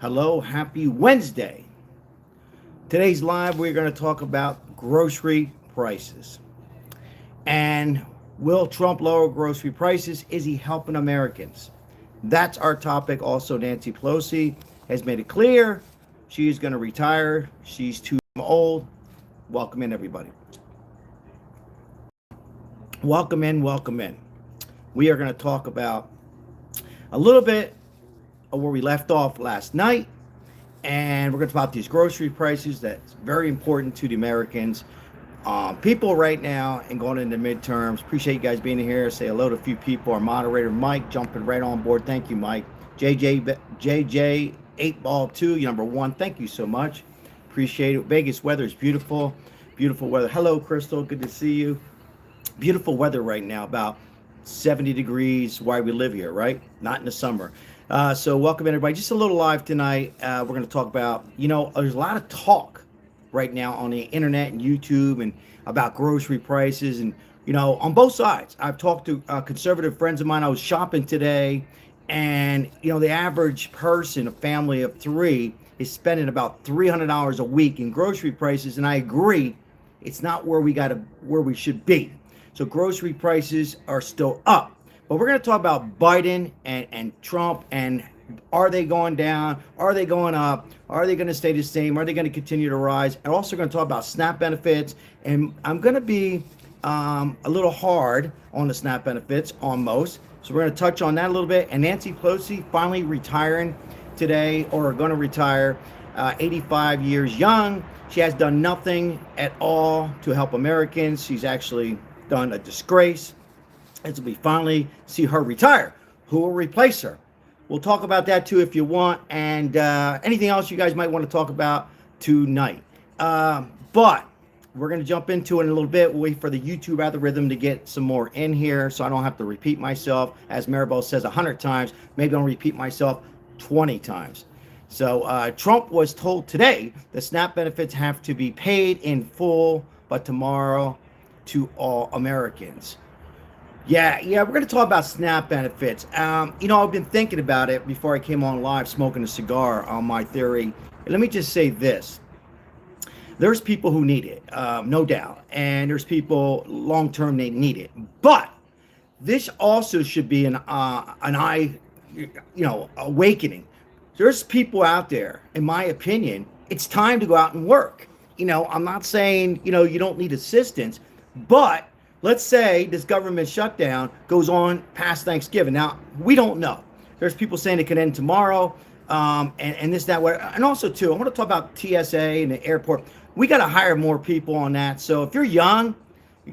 Hello, happy Wednesday. Today's live, we're going to talk about grocery prices. And will Trump lower grocery prices? Is he helping Americans? That's our topic. Also, Nancy Pelosi has made it clear she's going to retire. She's too old. Welcome in, everybody. Welcome in, welcome in. We are going to talk about a little bit of where we left off last night, and we're going to talk about these grocery prices. That's very important to the Americans. People right now and going into midterms. Appreciate you guys being here. Say hello to a few people. Our moderator Mike jumping right on board. Thank you, Mike. JJ 8 Ball 2, you number 1. Thank you so much. Appreciate it. Vegas weather is beautiful. Beautiful weather. Hello, Crystal. Good to see you. Beautiful weather right now. About 70 degrees. Why we live here, right? Not in the summer. So welcome everybody. Just a little live tonight. We're going to talk about, there's a lot of talk right now on the internet and YouTube and about grocery prices and, on both sides. I've talked to conservative friends of mine. I was shopping today and, the average person, a family of 3, is spending about $300 a week in grocery prices. And I agree, it's not where we should be. So grocery prices are still up. But we're going to talk about Biden and Trump, and are they going down? Are they going up? Are they going to stay the same? Are they going to continue to rise? And also going to talk about SNAP benefits. And I'm going to be a little hard on the SNAP benefits on most. So we're going to touch on that a little bit. And Nancy Pelosi finally retiring today, or going to retire, 85 years young. She has done nothing at all to help Americans. She's actually done a disgrace. And so we finally see her retire. Who will replace her? We'll talk about that too if you want, and anything else you guys might want to talk about tonight. But we're going to jump into it in a little bit. We'll wait for the YouTube algorithm to get some more in here so I don't have to repeat myself. As Maribel says 100 times, maybe I'll repeat myself 20 times. So Trump was told today the SNAP benefits have to be paid in full, but tomorrow to all Americans. Yeah, we're going to talk about SNAP benefits. I've been thinking about it before I came on live smoking a cigar on my theory. Let me just say this. There's people who need it, no doubt. And there's people long-term they need it. But this also should be an awakening. There's people out there, in my opinion, it's time to go out and work. I'm not saying, you don't need assistance, but let's say this government shutdown goes on past Thanksgiving. Now, we don't know. There's people saying it could end tomorrow, and this, that, whatever. And also, too, I want to talk about TSA and the airport. We got to hire more people on that. So if you're young,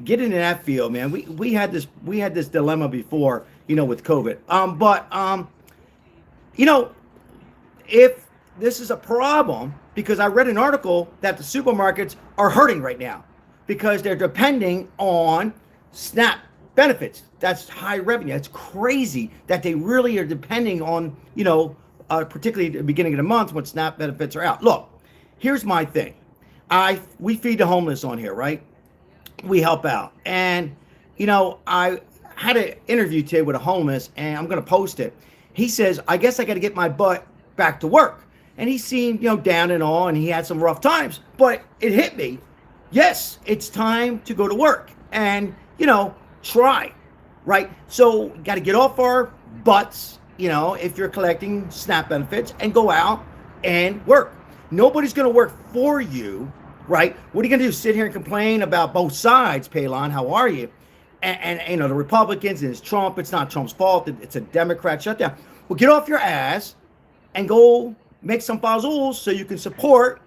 get into that field, man. We had this dilemma before, with COVID. If this is a problem, because I read an article that the supermarkets are hurting right now, because they're depending on SNAP benefits. That's high revenue. It's crazy that they really are depending on, particularly at the beginning of the month when SNAP benefits are out. Look, here's my thing. We feed the homeless on here, right? We help out. And, I had an interview today with a homeless, and I'm going to post it. He says, I guess I got to get my butt back to work. And he seemed, down and all, and he had some rough times. But it hit me. Yes, it's time to go to work and, try, right? So got to get off our butts, if you're collecting SNAP benefits, and go out and work. Nobody's going to work for you, right? What are you going to do? Sit here and complain about both sides, Palin? How are you? And the Republicans, and it's Trump. It's not Trump's fault. It's a Democrat shutdown. Well, get off your ass and go make some fazools so you can support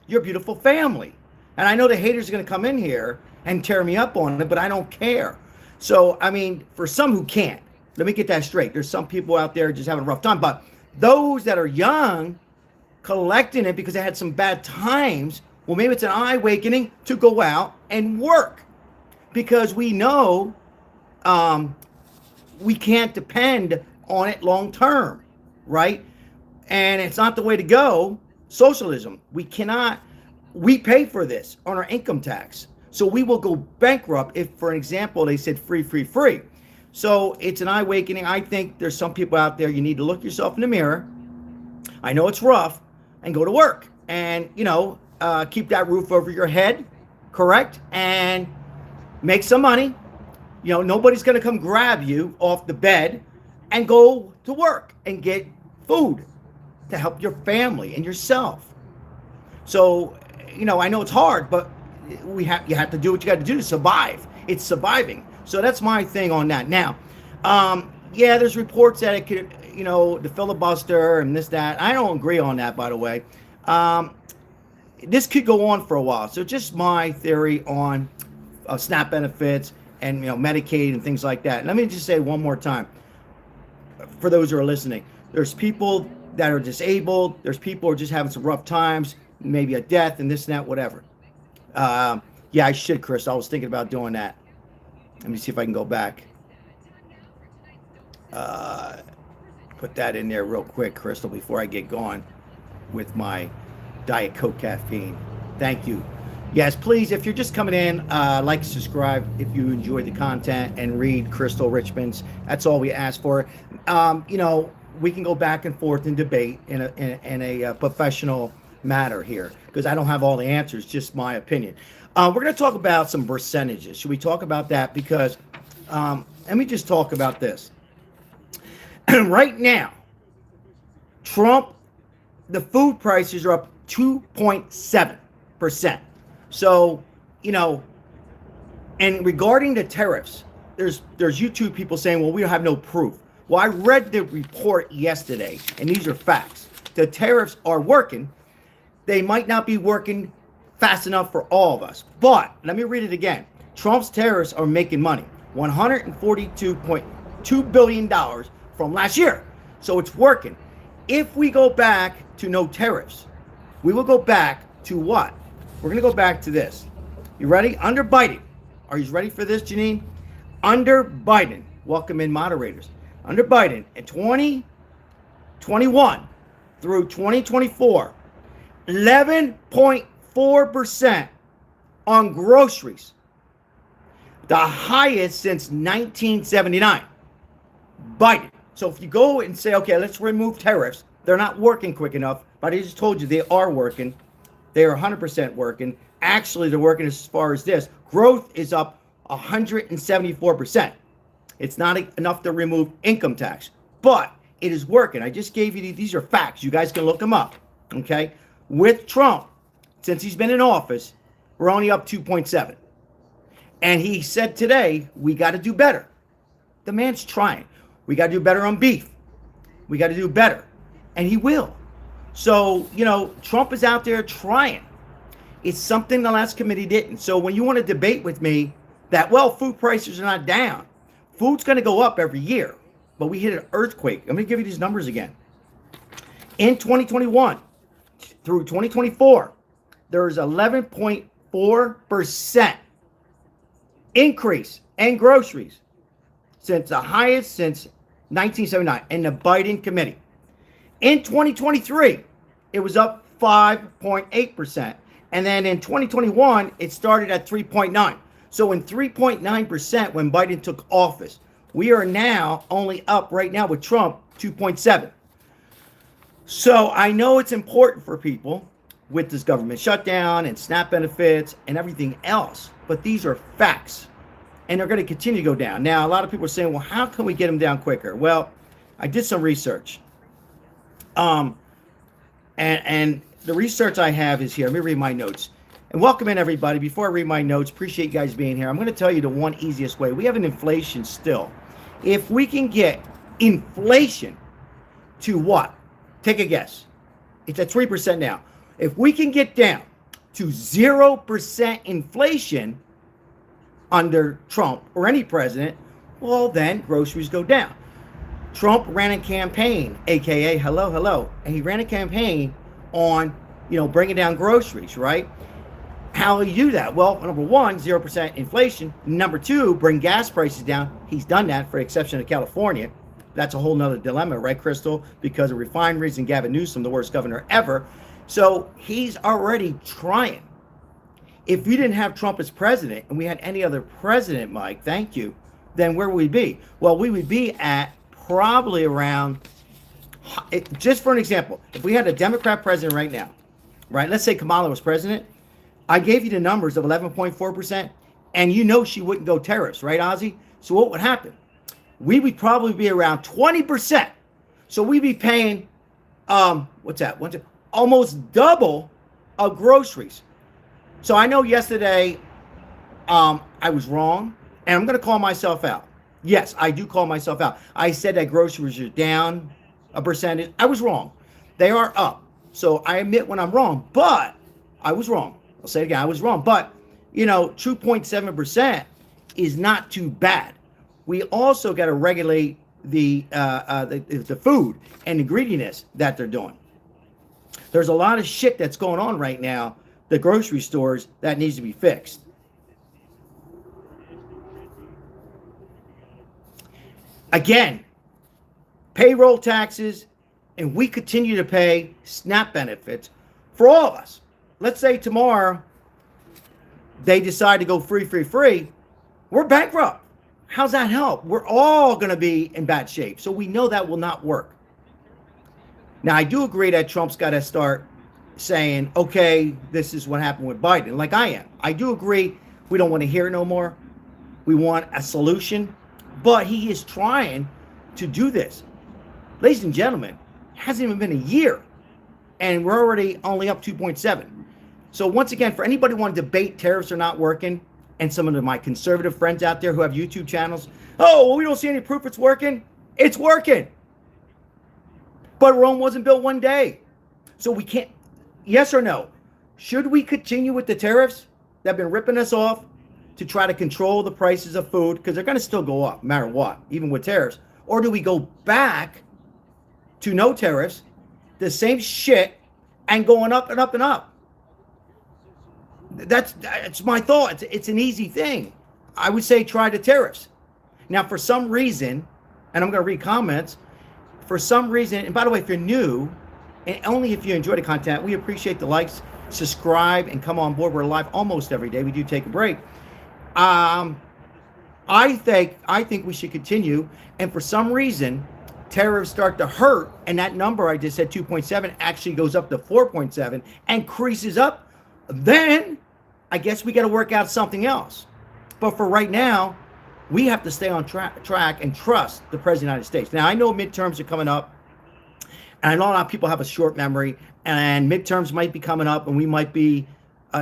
your beautiful family. And I know the haters are going to come in here and tear me up on it, but I don't care. So, for some who can't, let me get that straight. There's some people out there just having a rough time. But those that are young, collecting it because they had some bad times, well, maybe it's an eye awakening to go out and work. Because we know we can't depend on it long term, right? And it's not the way to go. Socialism. We pay for this on our income tax. So we will go bankrupt if, for example, they said free. So it's an eye awakening. I think there's some people out there, you need to look yourself in the mirror, I know it's rough, and go to work and, keep that roof over your head, correct? And make some money. Nobody's going to come grab you off the bed and go to work and get food to help your family and yourself. So, I know it's hard, but you have to do what you got to do to survive. It's surviving. So that's my thing on that. Now, yeah, there's reports that it could, the filibuster and this, that. I don't agree on that, by the way. This could go on for a while. So just my theory on SNAP benefits and, Medicaid and things like that. Let me just say one more time for those who are listening. There's people that are disabled. There's people who are just having some rough times, maybe a death and this and that, whatever. Yeah, I should, Chris. I was thinking about doing that. Let me see if I can go back. Put that in there real quick, Crystal, before I get going with my Diet Coke caffeine. Thank you. Yes, please, if you're just coming in, like, subscribe if you enjoy the content, and read Crystal Richmond's. That's all we ask for. We can go back and forth and debate in a professional matter here, because I don't have all the answers, just my opinion. We're going to talk about some percentages. Should we talk about that? Because let me just talk about this. Right now, Trump, the food prices are up 2.7%. So, and regarding the tariffs, there's YouTube people saying, well, we don't have no proof. Well, I read the report yesterday, and these are facts. The tariffs are working. They might not be working fast enough for all of us. But let me read it again. Trump's tariffs are making money. $142.2 billion from last year. So it's working. If we go back to no tariffs, we will go back to what? We're going to go back to this. You ready? Under Biden. Are you ready for this, Janine? Under Biden. Welcome in, moderators. Under Biden in 2021 through 2024, 11.4% on groceries. The highest since 1979. Biden. So if you go and say, okay, let's remove tariffs, they're not working quick enough, but I just told you they are working. They are 100% working. Actually, they're working as far as this. Growth is up 174%. It's not enough to remove income tax, but it is working. I just gave you these are facts. You guys can look them up, okay? With Trump, since he's been in office, we're only up 2.7. And he said today, we got to do better. The man's trying. We got to do better on beef. We got to do better. And he will. So, Trump is out there trying. It's something the last committee didn't. So when you want to debate with me that, well, food prices are not down. Food's going to go up every year. But we hit an earthquake. I'm going to give you these numbers again. In 2021 through 2024, there's 11.4% increase in groceries, since the highest since 1979 in the Biden committee. In 2023, it was up 5.8%. And then in 2021, it started at 3.9. So in 3.9% when Biden took office, we are now only up right now with Trump 2.7. So I know it's important for people with this government shutdown and SNAP benefits and everything else, but these are facts. And they're going to continue to go down. Now, a lot of people are saying, well, how can we get them down quicker? Well, I did some research. And the research I have is here. Let me read my notes. And welcome in, everybody. Before I read my notes, appreciate you guys being here. I'm going to tell you the one easiest way. We have an inflation still. If we can get inflation to what? Take a guess. It's at 3% now. If we can get down to 0% inflation under Trump or any president, well, then groceries go down. Trump ran a campaign, aka hello, and he ran a campaign on, bringing down groceries, right? How will he do that? Well, number one, 0% inflation. Number two, bring gas prices down. He's done that, for the exception of California. That's a whole nother dilemma, right, Crystal? Because of refineries and Gavin Newsom, the worst governor ever. So he's already trying. If we didn't have Trump as president and we had any other president, Mike, thank you, then where would we be? Well, we would be at probably around Just for an example, if we had a Democrat president right now, right? Let's say Kamala was president. I gave you the numbers of 11.4%, and you know she wouldn't go tariffs, right, Ozzy? So what would happen? We would probably be around 20%. So we'd be paying, what's that? Almost double of groceries. So I know yesterday I was wrong, and I'm going to call myself out. Yes, I do call myself out. I said that groceries are down a percentage. I was wrong. They are up. So I admit when I'm wrong, but I was wrong. I'll say it again, I was wrong. But, 2.7% is not too bad. We also got to regulate the food and the greediness that they're doing. There's a lot of shit that's going on right now, the grocery stores, that needs to be fixed. Again, payroll taxes, and we continue to pay SNAP benefits for all of us. Let's say tomorrow they decide to go free. We're bankrupt. How's that help? We're all going to be in bad shape. So we know that will not work. Now, I do agree that Trump's got to start saying, okay, this is what happened with Biden, like I am. I do agree we don't want to hear it no more. We want a solution. But he is trying to do this. Ladies and gentlemen, it hasn't even been a year, and we're already only up 2.7. So once again, for anybody who want to debate tariffs are not working, and some of my conservative friends out there who have YouTube channels, oh, well, we don't see any proof it's working. It's working. But Rome wasn't built one day. So we can't, yes or no, should we continue with the tariffs that have been ripping us off to try to control the prices of food, because they're going to still go up no matter what, even with tariffs? Or do we go back to no tariffs, the same shit, and going up and up and up? That's my thought. It's an easy thing. I would say try the tariffs. Now, for some reason, and I'm going to read comments, for some reason, and by the way, if you're new, and only if you enjoy the content, we appreciate the likes, subscribe, and come on board. We're live almost every day. We do take a break. I think we should continue, and for some reason tariffs start to hurt, and that number I just said 2.7 actually goes up to 4.7 and creases up, then I guess we got to work out something else. But for right now, we have to stay on track and trust the President of the United States. Now, I know midterms are coming up, and I know a lot of people have a short memory, and midterms might be coming up, and we might be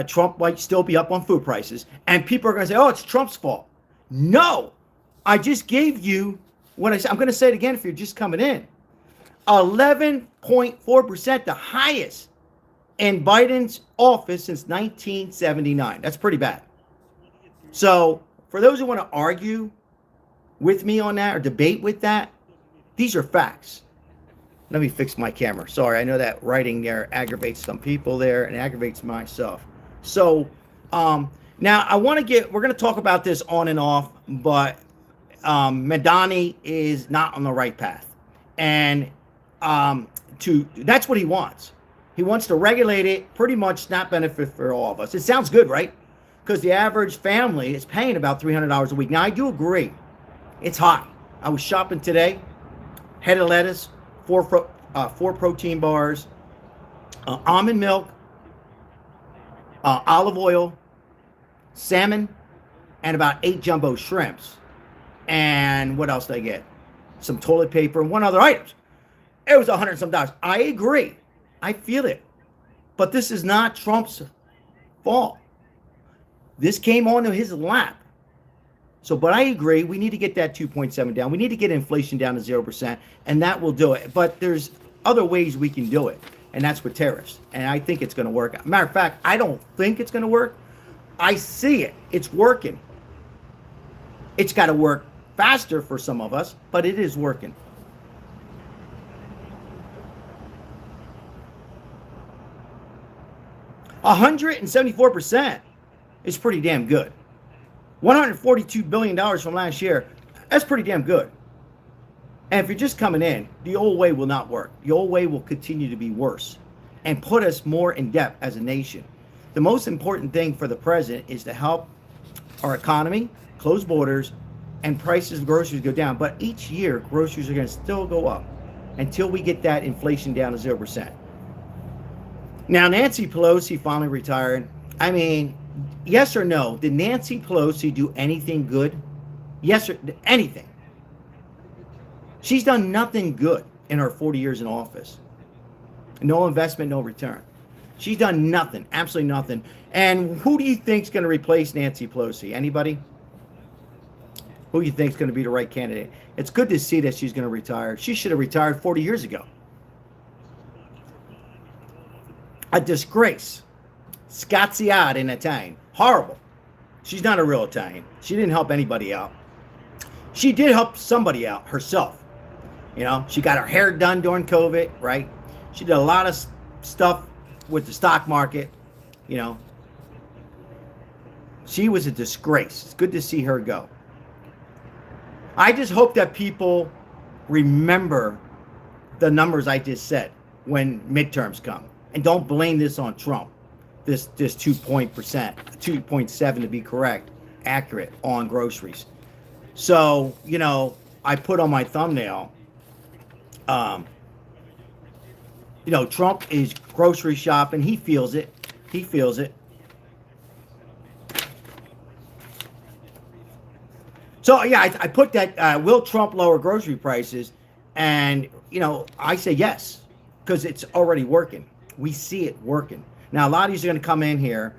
Trump might still be up on food prices, and people are going to say, oh, it's Trump's fault. No, I just gave you what I said. I'm going to say it again if you're just coming in. 11.4%, the highest in Biden's office since 1979. That's pretty bad. So for those who want to argue with me on that or debate with that, these are facts. Let me fix my camera. Sorry, I know that writing there aggravates some people there and aggravates myself. So now we're going to talk about this on and off, but Madani is not on the right path. And that's what he wants. He wants to regulate it, pretty much SNAP benefit for all of us. It sounds good, right? Because the average family is paying about $300 a week. Now, I do agree. It's high. I was shopping today. Head of lettuce, four protein bars, almond milk, olive oil, salmon, and about 8 jumbo shrimps. And what else did I get? Some toilet paper and one other item. It was $100 and some dollars. I agree. I feel it. But this is not Trump's fault. This came onto his lap. So, but I agree, we need to get that 2.7 down. We need to get inflation down to 0%, and that will do it. But there's other ways we can do it, and that's with tariffs. And I think it's going to work. Matter of fact, I don't think it's going to work. I see it. It's working. It's got to work faster for some of us, but it is working. $174% is pretty damn good. $142 billion from last year, that's pretty damn good. And if you're just coming in, the old way will not work. The old way will continue to be worse and put us more in debt as a nation. The most important thing for the president is to help our economy, close borders, and prices of groceries go down. But each year, groceries are going to still go up. until we get that inflation down to 0%. Now, Nancy Pelosi finally retired. I mean, yes or no? Did Nancy Pelosi do anything good? Yes or anything? She's done nothing good in her 40 years in office. No investment, no return. She's done nothing, absolutely nothing. And who do you think is going to replace Nancy Pelosi? Anybody? Who do you think is going to be the right candidate? It's good to see that she's going to retire. She should have retired 40 years ago. A disgrace. Scazziata in Italian. Horrible. She's not a real Italian. She didn't help anybody out. She did help somebody out, herself. You know, she got her hair done during COVID, right? She did a lot of stuff with the stock market, you know. She was a disgrace. It's good to see her go. I just hope that people remember the numbers I just said when midterms come. And don't blame this on Trump. This 2.7 to be correct, accurate on groceries. So, you know, I put on my thumbnail, you know, Trump is grocery shopping. He feels it. He feels it. So, yeah, I put that, will Trump lower grocery prices? And, you know, I say yes, because it's already working. We see it working. Now, a lot of these are going to come in here,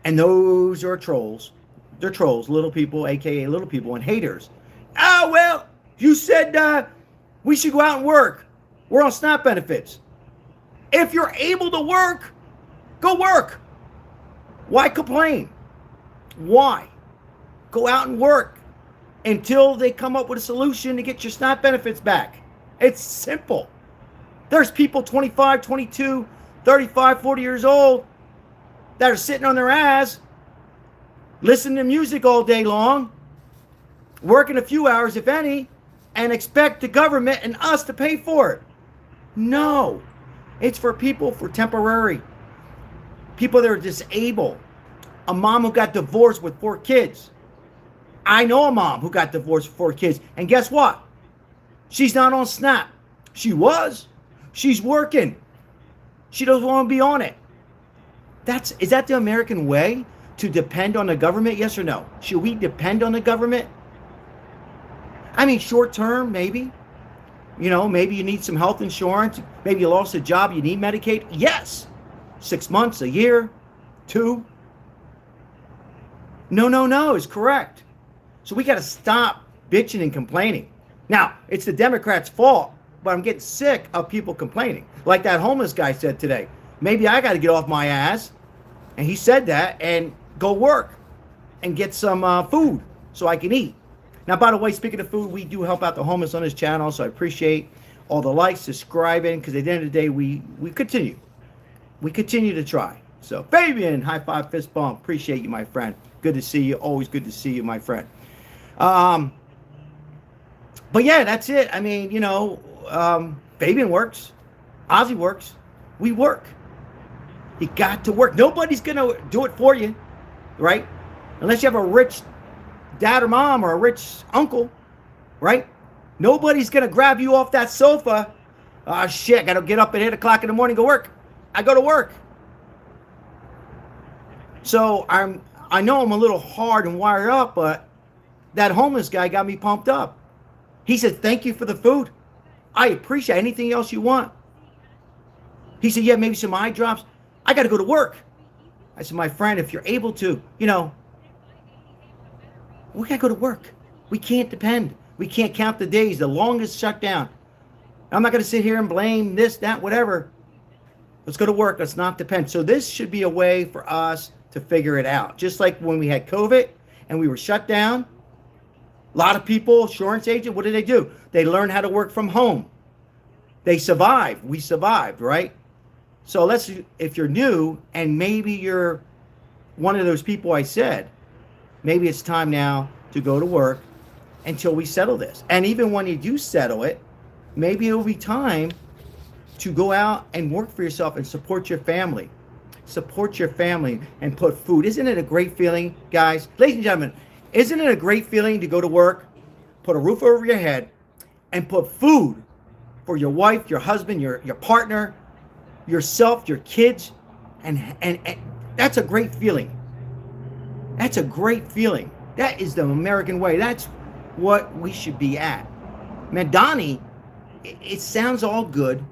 and those are trolls. They're trolls, little people, a.k.a. little people, and haters. Oh, well, you said we should go out and work. We're on SNAP benefits. If you're able to work, go work. Why complain? Why? Go out and work until they come up with a solution to get your SNAP benefits back. It's simple. There's people 25, 22, 35, 40 years old that are sitting on their ass, listening to music all day long, working a few hours, if any, and expect the government and us to pay for it. No. It's for people for temporary. People that are disabled. A mom who got divorced with 4 kids. I know a mom who got divorced with 4 kids. And guess what? She's not on SNAP. She was. She's working. She doesn't want to be on it. Is that the American way to depend on the government? Yes or no? Should we depend on the government? I mean, short term, maybe. You know, maybe you need some health insurance. Maybe you lost a job, you need Medicaid. Yes. 6 months, a year, 2. No, is correct. So we got to stop bitching and complaining. Now, it's the Democrats' fault, but I'm getting sick of people complaining. Like that homeless guy said today. Maybe I got to get off my ass, and he said that, and go work and get some food so I can eat. Now, by the way, speaking of food, we do help out the homeless on this channel, so I appreciate all the likes, subscribing, because at the end of the day, we continue. We continue to try. So, Fabian, high five, fist bump. Appreciate you, my friend. Good to see you. Always good to see you, my friend. But yeah, that's it. I mean, you know, Fabian works. Ozzy works. We work. You got to work. Nobody's going to do it for you, right? Unless you have a rich dad or mom or a rich uncle, right? Nobody's going to grab you off that sofa. Oh, shit, I got to get up at 8 o'clock in the morning, go work. I go to work. So I know I'm a little hard and wired up, but that homeless guy got me pumped up. He said, thank you for the food. I appreciate anything else you want. He said, yeah, maybe some eye drops. I got to go to work. I said, my friend, if you're able to, you know, we got to go to work. We can't depend. We can't count the days, the longest shutdown. I'm not going to sit here and blame this, that, whatever. Let's go to work. Let's not depend. So this should be a way for us to figure it out. Just like when we had COVID and we were shut down, a lot of people, insurance agent, what did they do? They learned how to work from home. They survived. We survived, right? So if you're new and maybe you're one of those people I said, maybe it's time now to go to work until we settle this. And even when you do settle it, maybe it'll be time to go out and work for yourself and support your family. Support your family and put food. Isn't it a great feeling, guys? Ladies and gentlemen, isn't it a great feeling to go to work, put a roof over your head, and put food for your wife, your husband, your partner, yourself, your kids, and that's a great feeling. That's a great feeling. That is the American way. That's what we should be at. Man, Donnie, it sounds all good,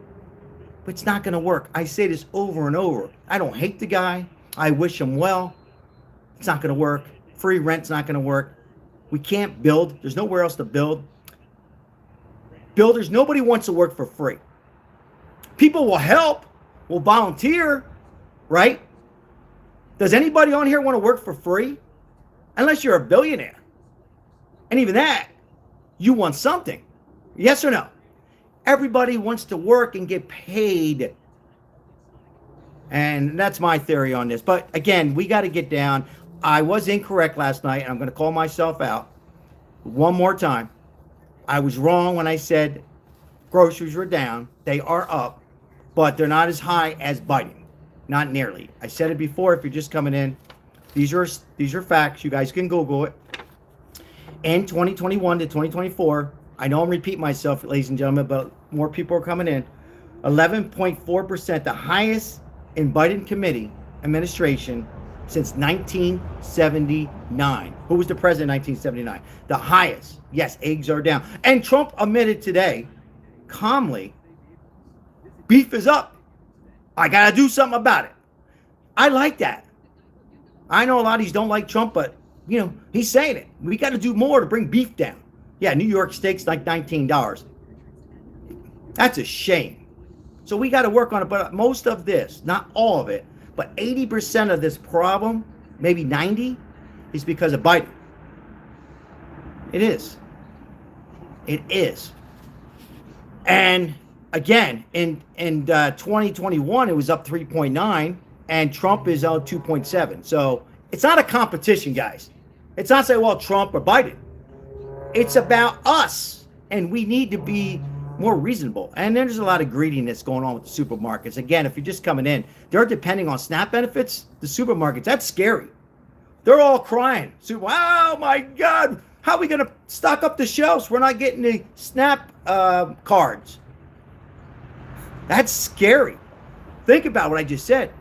but it's not going to work. I say this over and over. I don't hate the guy. I wish him well. It's not going to work. Free rent's not going to work. We can't build. There's nowhere else to build. Builders, nobody wants to work for free. People will help, will volunteer, right? Does anybody on here want to work for free? Unless you're a billionaire. And even that, you want something. Yes or no? Everybody wants to work and get paid. And that's my theory on this. But again, we got to get down. I was incorrect last night, and I'm going to call myself out one more time. I was wrong when I said groceries were down. They are up, but they're not as high as Biden. Not nearly. I said it before. If you're just coming in, these are facts. You guys can Google it. In 2021 to 2024, I know I'm repeating myself, ladies and gentlemen, but more people are coming in. 11.4%, the highest in Biden committee administration since 1979. Who was the president in 1979? The highest. Yes, eggs are down. And Trump admitted today, calmly, beef is up. I got to do something about it. I like that. I know a lot of these don't like Trump, but, he's saying it. We got to do more to bring beef down. Yeah, New York steak's like $19. That's a shame. So we got to work on it. But most of this, not all of it, but 80% of this problem, maybe 90, is because of Biden. It is. It is. And again, in 2021, it was up 3.9, and Trump is out 2.7. So it's not a competition, guys. It's not saying, well, Trump or Biden. It's about us, and we need to be more reasonable. And there's a lot of greediness going on with the supermarkets. Again, if you're just coming in, they're depending on SNAP benefits. The supermarkets, that's scary. They're all crying. So, oh my God, how are we going to stock up the shelves? We're not getting the SNAP cards. That's scary. Think about what I just said.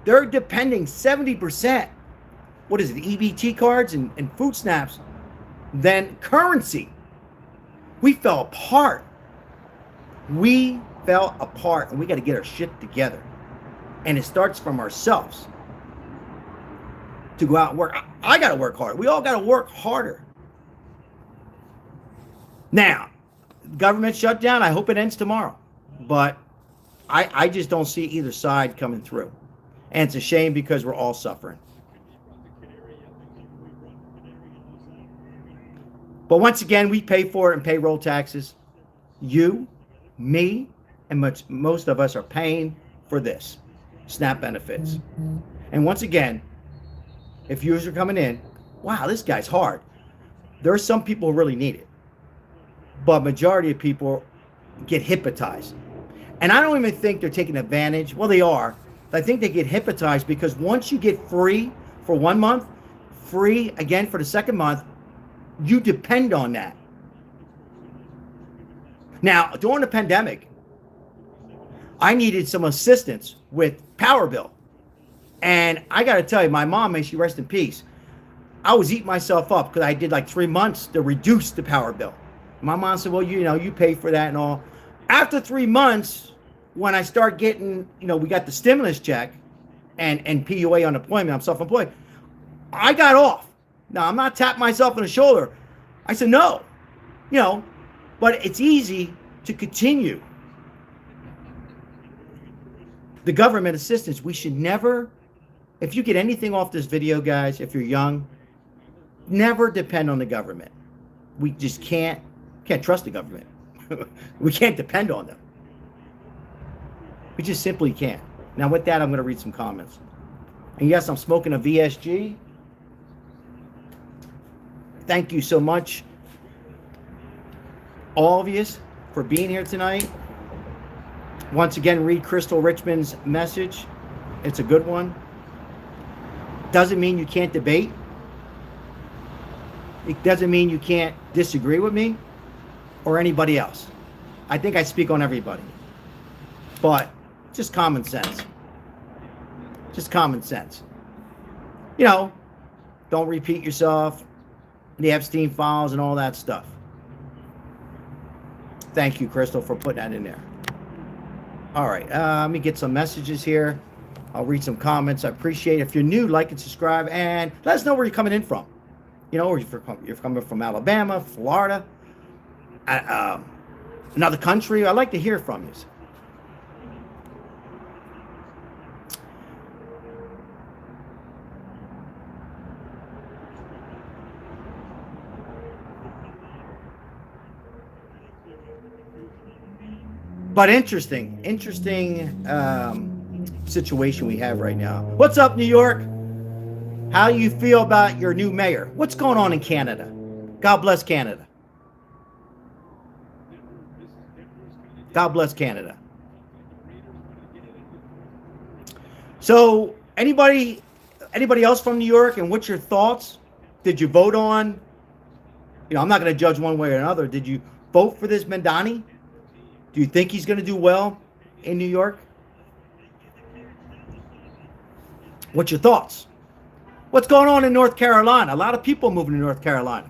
They're depending 70%. What is it, EBT cards and food snaps, then currency. We fell apart. We fell apart, and we got to get our shit together. And it starts from ourselves to go out and work. I got to work hard. We all got to work harder. Now, government shutdown, I hope it ends tomorrow. But I just don't see either side coming through. And it's a shame because we're all suffering. But once again, we pay for it in payroll taxes. You, me, and most of us are paying for this. SNAP benefits. Mm-hmm. And once again, if viewers are coming in, wow, this guy's hard. There are some people who really need it. But majority of people get hypnotized. And I don't even think they're taking advantage. Well, they are. But I think they get hypnotized because once you get free for 1 month, free again for the second month, you depend on that. Now, during the pandemic, I needed some assistance with power bill. And I got to tell you, my mom, may she rest in peace, I was eating myself up because I did like 3 months to reduce the power bill. My mom said, well, you pay for that and all. After 3 months, when I start getting, we got the stimulus check and PUA unemployment, I'm self-employed, I got off. Now, I'm not tapping myself on the shoulder. I said, no, but it's easy to continue. The government assistance, we should never, if you get anything off this video, guys, if you're young, never depend on the government. We just can't trust the government. We can't depend on them. We just simply can't. Now, with that, I'm going to read some comments. And yes, I'm smoking a VSG. Thank you so much, all of you, for being here tonight. Once again, read Crystal Richmond's message. It's a good one. Doesn't mean you can't debate. It doesn't mean you can't disagree with me or anybody else. I think I speak on everybody. But just common sense. Just common sense. You know, don't repeat yourself. The Epstein files and all that stuff. Thank you, Crystal, for putting that in there. All right, let me get some messages here. I'll read some comments. I appreciate it. If you're new, like and subscribe, and let us know where you're coming in from. You know, or if you're coming from Alabama, Florida, another country. I'd like to hear from you. But interesting situation we have right now. What's up, New York? How do you feel about your new mayor? What's going on in Canada? God bless Canada. God bless Canada. So, anybody else from New York, and what's your thoughts? Did you vote on? You know, I'm not going to judge one way or another. Did you vote for this Mandani? Do you think he's going to do well in New York? What's your thoughts? What's going on in North Carolina? A lot of people moving to North Carolina.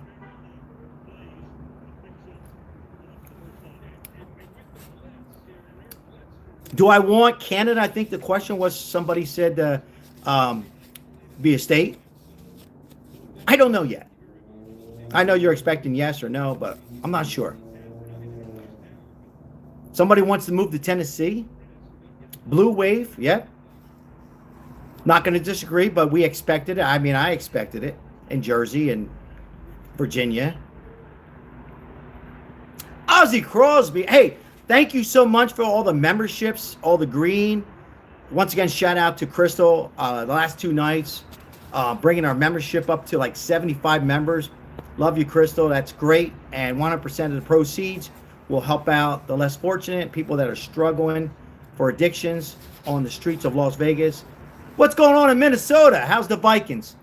Do I want Canada? I think the question was, somebody said be a state. I don't know yet. I know you're expecting yes or no, but I'm not sure. Somebody wants to move to Tennessee. Blue wave, yeah. Not going to disagree, but we expected it. I mean, I expected it in Jersey and Virginia. Ozzy Crosby. Hey, thank you so much for all the memberships, all the green. Once again, shout out to Crystal. The last 2 nights, bringing our membership up to like 75 members. Love you, Crystal. That's great. And 100% of the proceeds will help out the less fortunate, people that are struggling for addictions on the streets of Las Vegas. What's going on in Minnesota? How's the Vikings?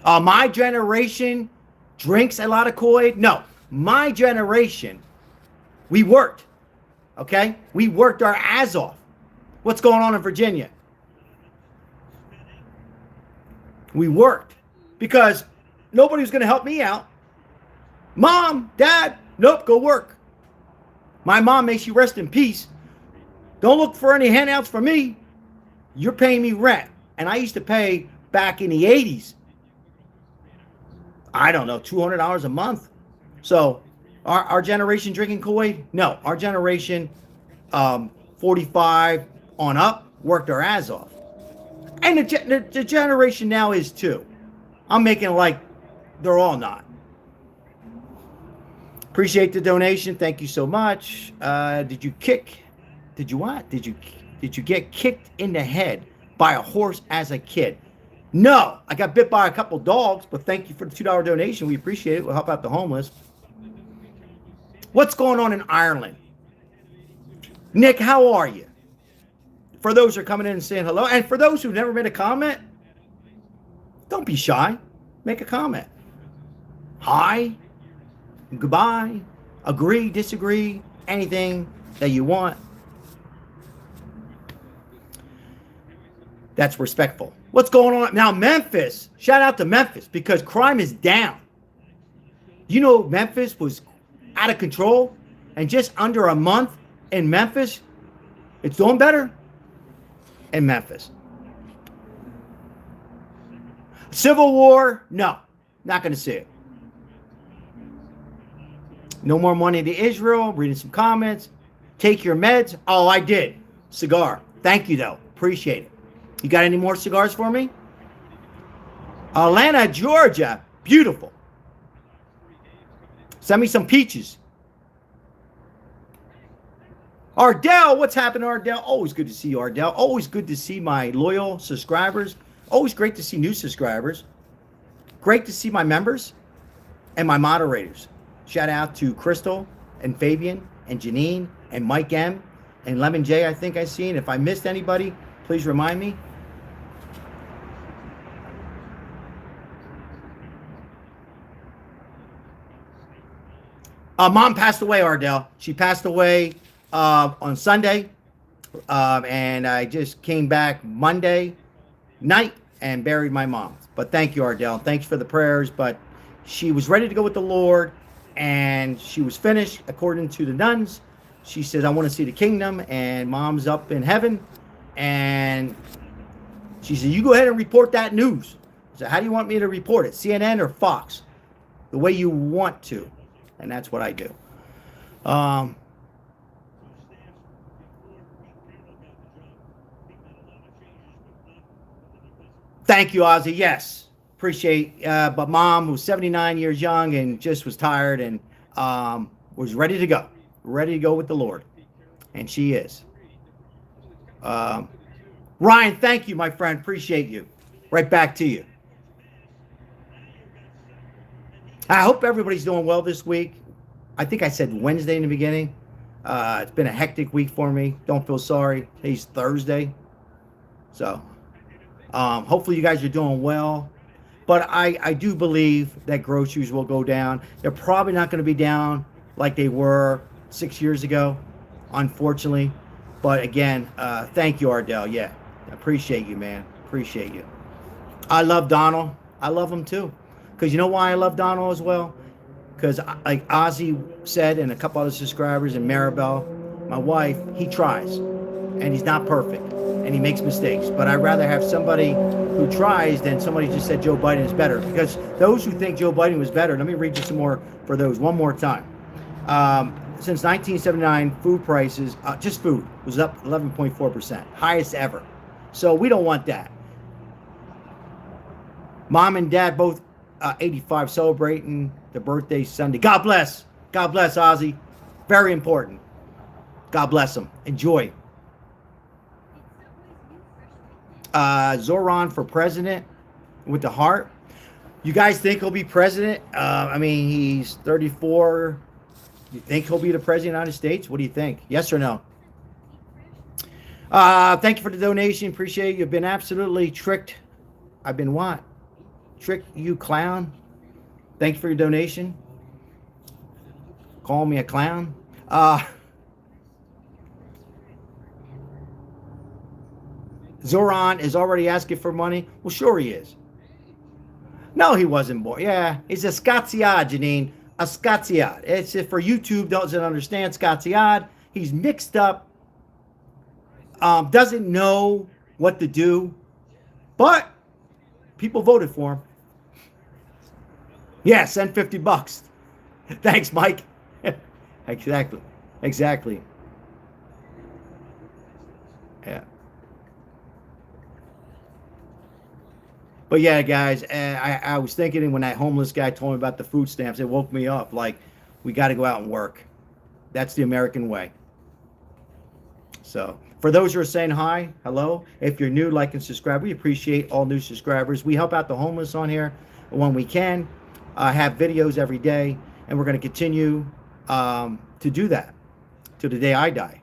My generation drinks a lot of Kool-Aid? No. My generation, we worked. Okay? We worked our ass off. What's going on in Virginia? We worked because nobody was going to help me out. Mom, Dad, nope, go work. My mom, may she rest in peace. Don't look for any handouts for me. You're paying me rent. And I used to pay back in the 80s, I don't know, $200 a month. So our generation drinking Kool-Aid? No. Our generation, 45 on up, worked our ass off. And the generation now is too. I'm making it like they're all not. Appreciate the donation. Thank you so much. Did you what? Did you get kicked in the head by a horse as a kid? No, I got bit by a couple dogs, but thank you for the $2 donation. We appreciate it. We'll help out the homeless. What's going on in Ireland? Nick, how are you? For those who are coming in and saying hello, and for those who've never made a comment, don't be shy. Make a comment. Hi, goodbye, agree, disagree, anything that you want. That's respectful. What's going on? Now, Memphis, shout out to Memphis because crime is down. You know, Memphis was out of control, and just under a month in Memphis, it's doing better in Memphis. Civil war, no, not going to see it. No more money to Israel. Reading some comments. Take your meds. Oh, I did. Cigar. Thank you, though. Appreciate it. You got any more cigars for me? Atlanta, Georgia. Beautiful. Send me some peaches. Ardell, what's happening, Ardell? Always good to see you, Ardell. Always good to see my loyal subscribers. Always great to see new subscribers. Great to see my members and my moderators. Shout out to Crystal and Fabian and Janine and Mike M and Lemon J, I think I seen. If I missed anybody, please remind me. Mom passed away, Ardell. She passed away on Sunday, and I just came back Monday night and buried my mom. But thank you, Ardell. Thanks for the prayers. But she was ready to go with the Lord, and she was finished according to the nuns. She says, I want to see the kingdom, and Mom's up in heaven. And she said, you go ahead and report that news. I said, how do you want me to report it? CNN or Fox? The way you want to. And that's what I do. Thank you, Ozzy. Yes. Appreciate but Mom was 79 years young and just was tired and was ready to go. Ready to go with the Lord. And she is. Ryan, thank you, my friend. Appreciate you. Right back to you. I hope everybody's doing well this week. I think I said Wednesday in the beginning. It's been a hectic week for me. Don't feel sorry. Today's Thursday. So, hopefully you guys are doing well. But I do believe that groceries will go down. They're probably not going to be down like they were 6 years ago, unfortunately. But again, thank you, Ardell. Yeah, appreciate you, man. Appreciate you. I love Donald. I love him too. Because you know why I love Donald as well? Because like Ozzy said and a couple other subscribers and Maribel, my wife, he tries. And he's not perfect. And he makes mistakes. But I'd rather have somebody who tries than somebody who just said Joe Biden is better. Because those who think Joe Biden was better, let me read you some more for those one more time. Since 1979, food prices, just food, was up 11.4%. Highest ever. So we don't want that. Mom and Dad both 85 celebrating the birthday Sunday. God bless. God bless, Ozzy. Very important. God bless them. Enjoy. Zoran for president with the heart. You guys think he'll be president? I mean, he's 34. You think he'll be the president of the United States? What do you think? Yes or no? Thank you for the donation. Appreciate it. You've been absolutely tricked. I've been what? Trick you clown. Thank you for your donation. Call me a clown. Zoran is already asking for money. Well, sure he is. No, he wasn't born. Yeah, he's a Scotsiad, Janine. A Scotsiad. It's if for YouTube doesn't understand Scotsiad. He's mixed up. Doesn't know what to do. But people voted for him. Yeah, send $50. Thanks, Mike. Exactly. Exactly. Yeah. But yeah, guys, I was thinking when that homeless guy told me about the food stamps, it woke me up. Like, we got to go out and work. That's the American way. So, for those who are saying hi, hello. If you're new, like and subscribe. We appreciate all new subscribers. We help out the homeless on here when we can. Have videos every day, and we're going to continue to do that till the day I die.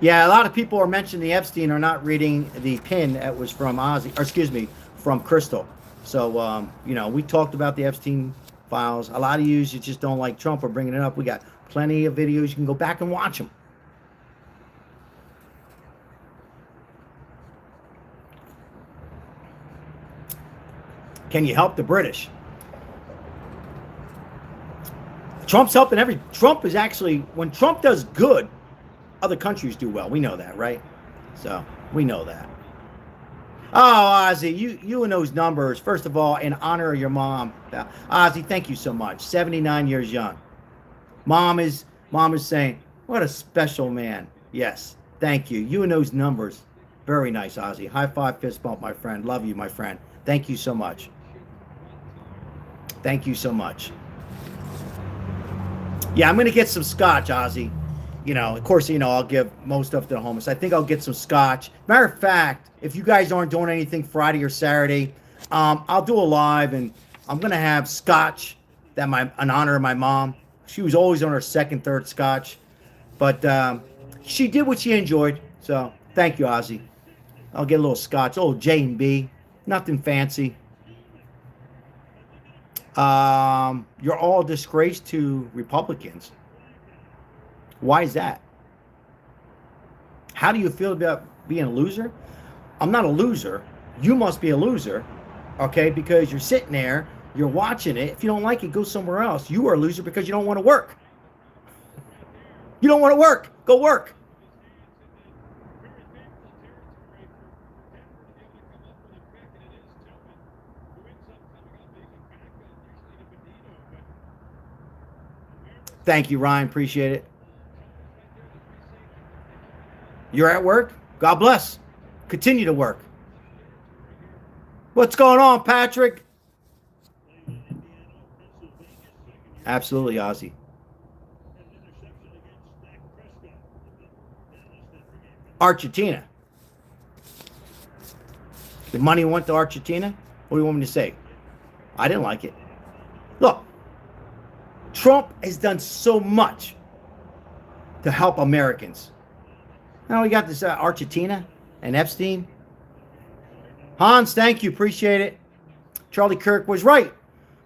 Yeah, a lot of people are mentioning the Epstein are not reading the pin that was from Ozzy, or excuse me, from Crystal. So, you know, we talked about the Epstein files. A lot of you just don't like Trump or bringing it up. We got plenty of videos. You can go back and watch them. Can you help the British? Trump's helping Trump is actually, when Trump does good, other countries do well. We know that, right? So, we know that. Oh, Ozzy, you and those numbers. First of all, in honor of your mom. Ozzy, thank you so much. 79 years young. Mom is saying, what a special man. Yes, thank you. You and those numbers. Very nice, Ozzy. High five, fist bump, my friend. Love you, my friend. Thank you so much. Thank you so much. Yeah, I'm going to get some scotch, Ozzy. You know, of course, you know, I'll give most of the homeless. I think I'll get some scotch. Matter of fact, if you guys aren't doing anything Friday or Saturday, I'll do a live, and I'm going to have scotch in honor of my mom. She was always on her second, third scotch. But she did what she enjoyed. So, thank you, Ozzy. I'll get a little scotch. Oh, J&B. Nothing fancy. You're all a disgrace to Republicans. Why is that? How do you feel about being a loser? I'm not a loser. You must be a loser, okay? Because you're sitting there, you're watching it. If you don't like it, go somewhere else. You are a loser because you don't want to work. You don't want to work. Go work. Thank you, Ryan. Appreciate it. You're at work? God bless. Continue to work. What's going on, Patrick? Absolutely, Ozzy. Argentina. The money went to Argentina? What do you want me to say? I didn't like it. Look, Trump has done so much to help Americans. Now we got this Argentina and Epstein. Hans, thank you. Appreciate it. Charlie Kirk was right.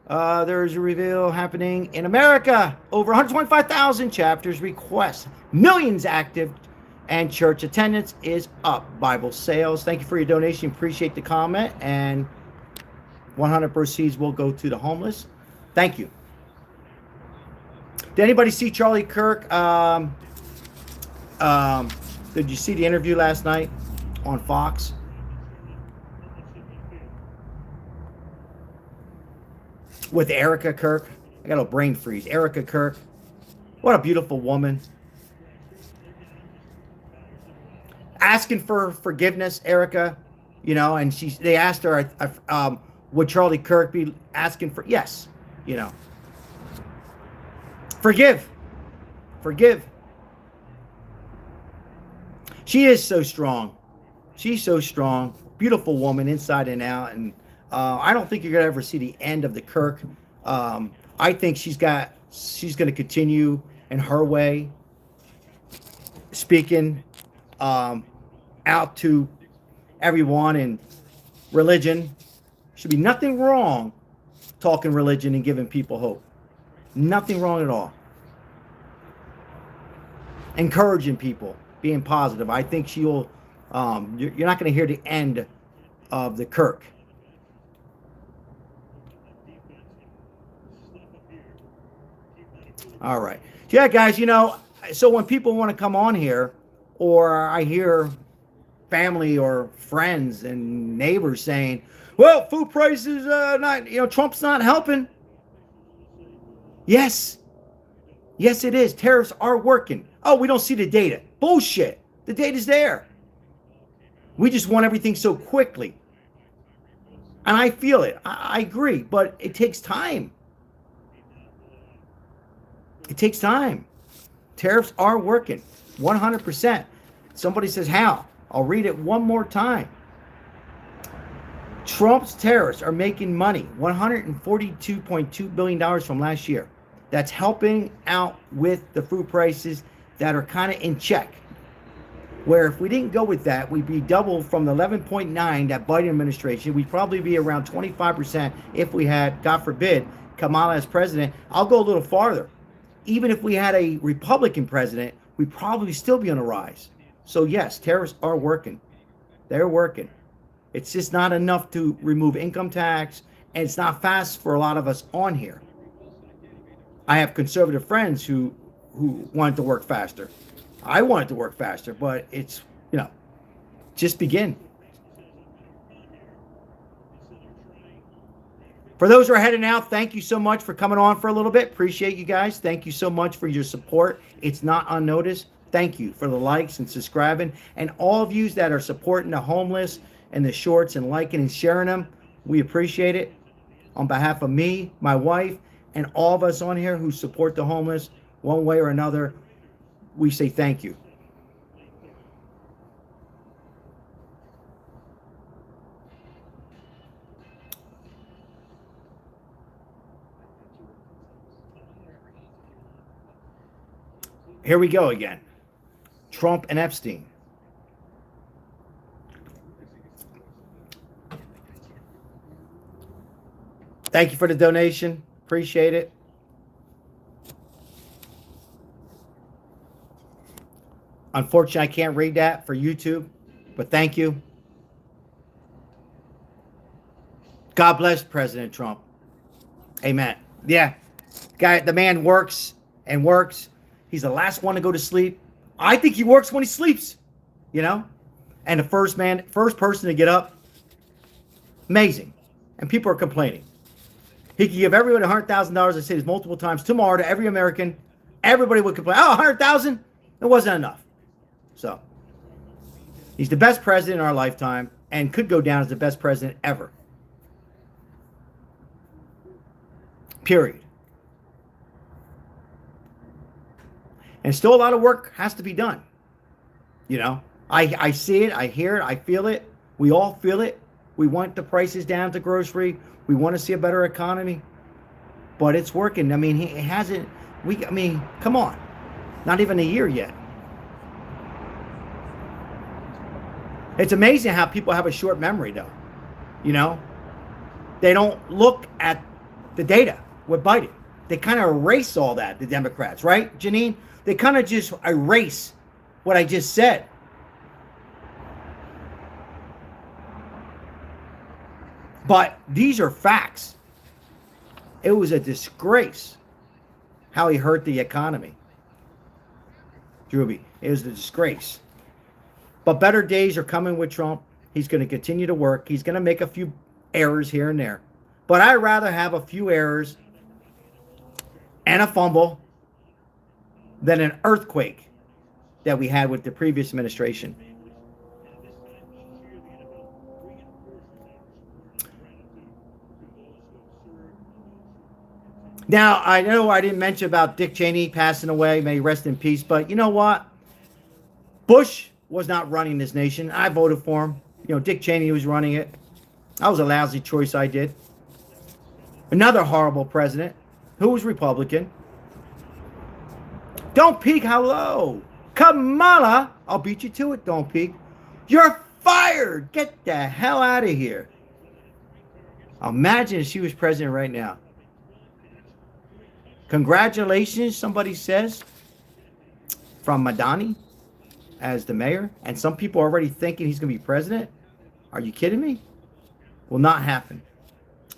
There's a reveal happening in America. Over 125,000 chapters request. Millions active. And church attendance is up. Bible sales. Thank you for your donation. Appreciate the comment. And 100 proceeds will go to the homeless. Thank you. Did anybody see Charlie Kirk? Did you see the interview last night on Fox? With Erica Kirk. I got a brain freeze. Erica Kirk. What a beautiful woman. Asking for forgiveness, Erica. You know, and they asked her, would Charlie Kirk be asking for? Yes. You know. Forgive. She is so strong. She's so strong. Beautiful woman inside and out. And I don't think you're going to ever see the end of the Kirk. I think she's going to continue in her way, speaking out to everyone in religion. Should be nothing wrong talking religion and giving people hope. Nothing wrong at all. Encouraging people, being positive. I think she'll. You're not going to hear the end of the Kirk. All right. Yeah, guys, you know, so when people want to come on here, or I hear family or friends and neighbors saying, well, food prices, Trump's not helping. Yes, it is. Tariffs are working. Oh, we don't see the data. Bullshit. The data's there. We just want everything so quickly. And I feel it. I agree, but it takes time. It takes time. Tariffs are working 100%. Somebody says, how? I'll read it one more time. Trump's tariffs are making money, $142.2 billion from last year. That's helping out with the food prices that are kind of in check. Where if we didn't go with that, we'd be double from the 11.9 that Biden administration. We'd probably be around 25% if we had, God forbid, Kamala as president. I'll go a little farther. Even if we had a Republican president, we'd probably still be on a rise. So yes, tariffs are working. They're working. It's just not enough to remove income tax, and it's not fast for a lot of us on here. I have conservative friends who wanted to work faster. I wanted to work faster, but it's, just begin. For those who are heading out, thank you so much for coming on for a little bit. Appreciate you guys. Thank you so much for your support. It's not unnoticed. Thank you for the likes and subscribing. And all of you that are supporting the homeless and the shorts and liking and sharing them, we appreciate it. On behalf of me, my wife, and all of us on here who support the homeless one way or another, we say thank you. Here we go again. Trump and Epstein. Thank you for the donation. Appreciate it. Unfortunately, I can't read that for YouTube, but thank you. God bless President Trump. Amen. Yeah. The man works and works. He's the last one to go to sleep. I think he works when he sleeps, you know? And the first person to get up. Amazing. And people are complaining. He could give everybody $100,000. I say this multiple times tomorrow to every American. Everybody would complain. Oh, 100,000? It wasn't enough. So, he's the best president in our lifetime and could go down as the best president ever. Period. And still a lot of work has to be done. You know, I see it, I hear it, I feel it. We all feel it. We want the prices down to grocery. We want to see a better economy. But it's working. I mean, he hasn't. Come on. Not even a year yet. It's amazing how people have a short memory, though. You know, they don't look at the data with Biden. They kind of erase all that, the Democrats, right, Janine? They kind of just erase what I just said. But these are facts. It was a disgrace how he hurt the economy. Drewby, it was a disgrace. But better days are coming with Trump. He's going to continue to work. He's going to make a few errors here and there. But I'd rather have a few errors and a fumble than an earthquake that we had with the previous administration. Now, I know I didn't mention about Dick Cheney passing away. May he rest in peace. But you know what? Bush was not running this nation. I voted for him. You know, Dick Cheney was running it. That was a lousy choice I did. Another horrible president who was Republican. Don't peek, hello. Kamala, I'll beat you to it, don't peek. You're fired. Get the hell out of here. Imagine if she was president right now. Congratulations, somebody says, from Madani as the mayor. And some people are already thinking he's going to be president. Are you kidding me? Will not happen.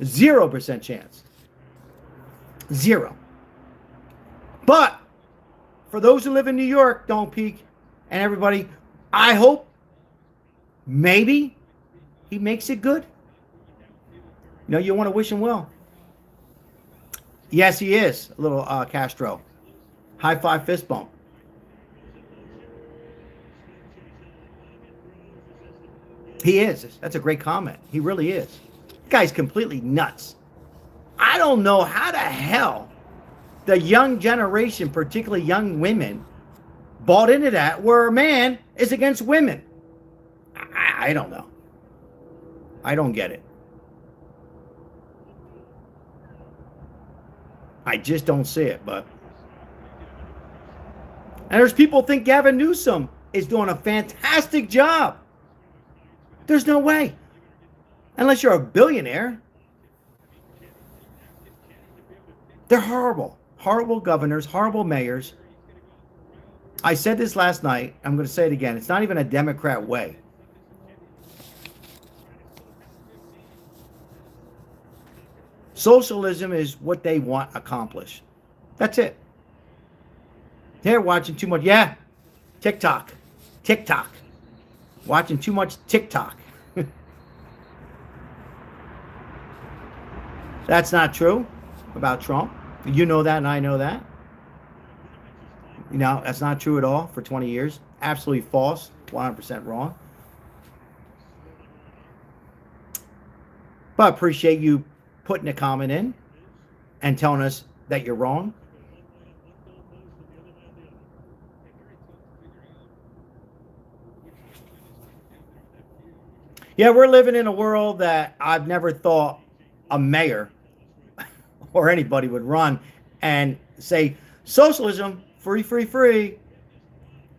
0% chance. 0. But for those who live in New York, don't peek. And everybody, I hope maybe he makes it good. You know, you want to wish him well. Yes, he is. A little Castro. High five, fist bump. He is. That's a great comment. He really is. The guy's completely nuts. I don't know how the hell the young generation, particularly young women, bought into that where a man is against women. I don't know. I don't get it. I just don't see it, but. And there's people think Gavin Newsom is doing a fantastic job. There's no way. Unless you're a billionaire. They're horrible. Horrible governors, horrible mayors. I said this last night. I'm going to say it again. It's not even a Democrat way. Socialism is what they want accomplished. That's it. They're watching too much. Yeah. TikTok. Watching too much TikTok. That's not true about Trump. You know that and I know that. You know, that's not true at all for 20 years. Absolutely false. 100% wrong. But I appreciate you putting a comment in and telling us that you're wrong. Yeah, we're living in a world that I've never thought a mayor or anybody would run and say socialism, free,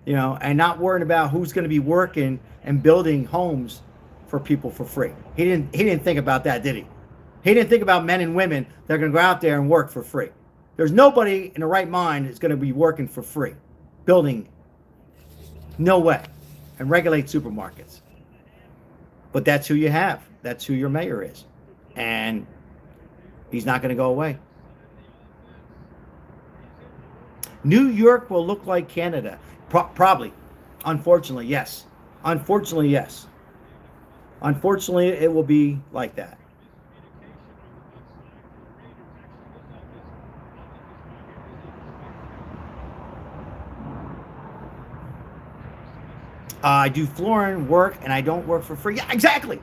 you know, and not worrying about who's going to be working and building homes for people for free. He didn't think about that, did he? He didn't think about men and women that are going to go out there and work for free. There's nobody in the right mind that's going to be working for free, building, no way, and regulate supermarkets. But that's who you have. That's who your mayor is. And he's not going to go away. New York will look like Canada. Probably. Unfortunately, yes. Unfortunately, yes. Unfortunately, it will be like that. I do flooring work and I don't work for free. Yeah, exactly.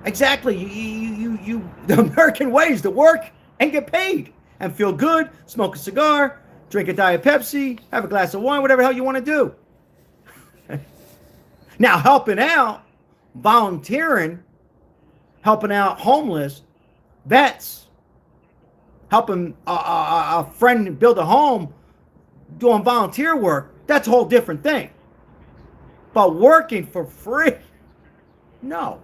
Exactly. The American way is to work and get paid and feel good, smoke a cigar, drink a Diet Pepsi, have a glass of wine, whatever the hell you want to do. Now, helping out, volunteering, helping out homeless, vets, helping a friend build a home, doing volunteer work, that's a whole different thing. But working for free, no.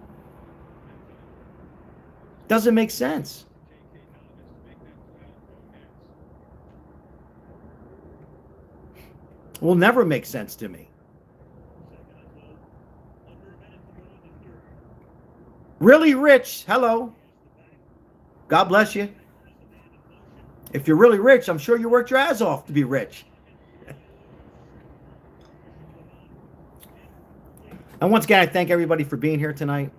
Doesn't make sense. Will never make sense to me. Really rich, hello. God bless you. If you're really rich, I'm sure you worked your ass off to be rich. And once again, I thank everybody for being here tonight.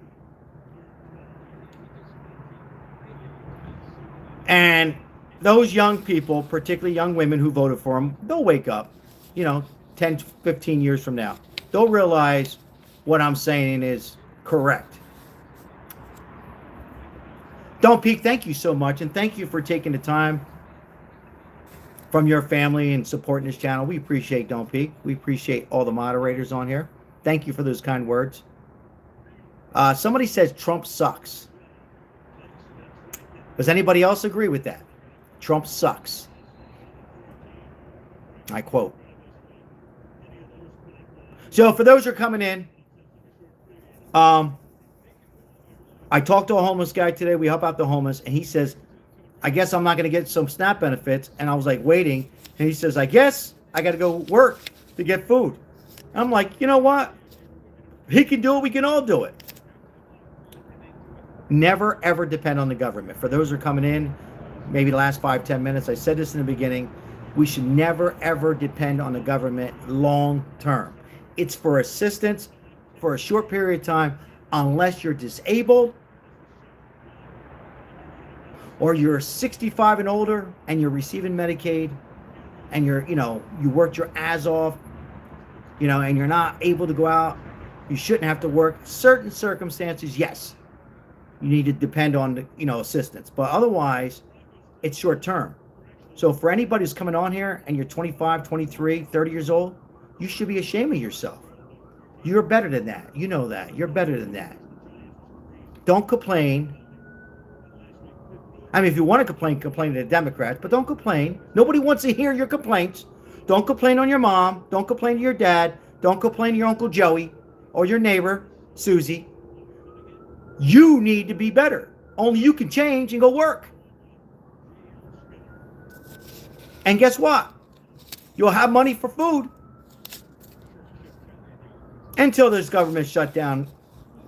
And those young people, particularly young women who voted for him, they'll wake up, 10, 15 years from now. They'll realize what I'm saying is correct. Don't Peak, thank you so much. And thank you for taking the time from your family and supporting this channel. We appreciate Don't Peak. We appreciate all the moderators on here. Thank you for those kind words. Somebody says Trump sucks. Does anybody else agree with that? Trump sucks. I quote. So for those who are coming in, I talked to a homeless guy today. We help out the homeless. And he says, I guess I'm not going to get some SNAP benefits. And I was like waiting. And he says, I guess I got to go work to get food. I'm like, you know what? He can do it. We can all do it. Never, ever depend on the government. For those who are coming in, maybe the last 5-10 minutes, I said this in the beginning, we should never, ever depend on the government long term. It's for assistance for a short period of time, unless you're disabled or you're 65 and older and you're receiving Medicaid and you worked your ass off, and you're not able to go out. You shouldn't have to work. Certain circumstances, yes, you need to depend on the, assistance. But otherwise, it's short term. So for anybody who's coming on here and you're 25, 23, 30 years old, you should be ashamed of yourself. You're better than that. You know that. You're better than that. Don't complain. I mean, if you want to complain to the Democrats, but don't complain. Nobody wants to hear your complaints. Don't complain on your mom. Don't complain to your dad. Don't complain to your Uncle Joey or your neighbor, Susie. You need to be better. Only you can change and go work. And guess what? You'll have money for food until this government shutdown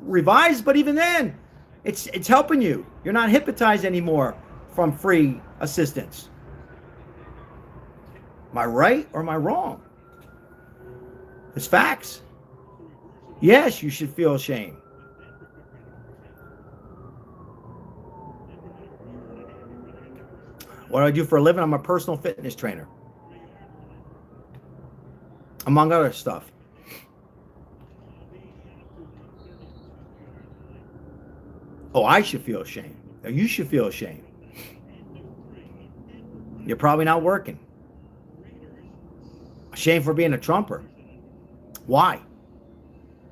revised. But even then, it's helping you. You're not hypnotized anymore from free assistance. Am I right or am I wrong? It's facts. Yes, you should feel ashamed. What do I do for a living? I'm a personal fitness trainer, among other stuff. Oh, I should feel ashamed. You should feel ashamed. You're probably not working. Ashamed for being a Trumper. Why?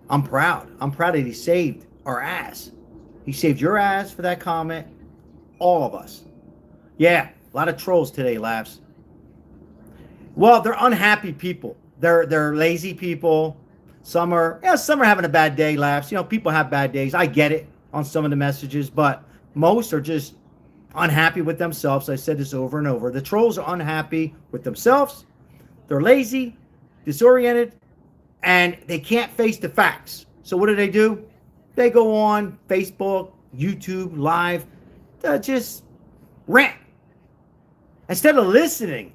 I'm proud. I'm proud that he saved our ass. He saved your ass for that comment. All of us. Yeah, a lot of trolls today, Laughs. Well, they're unhappy people. They're lazy people. Some are having a bad day, Laughs. People have bad days. I get it on some of the messages, but Most are just unhappy with themselves. I said this over and over. The trolls are unhappy with themselves. They're lazy, disoriented, and they can't face the facts. So what do? They go on Facebook, YouTube, Live, just rant. Instead of listening,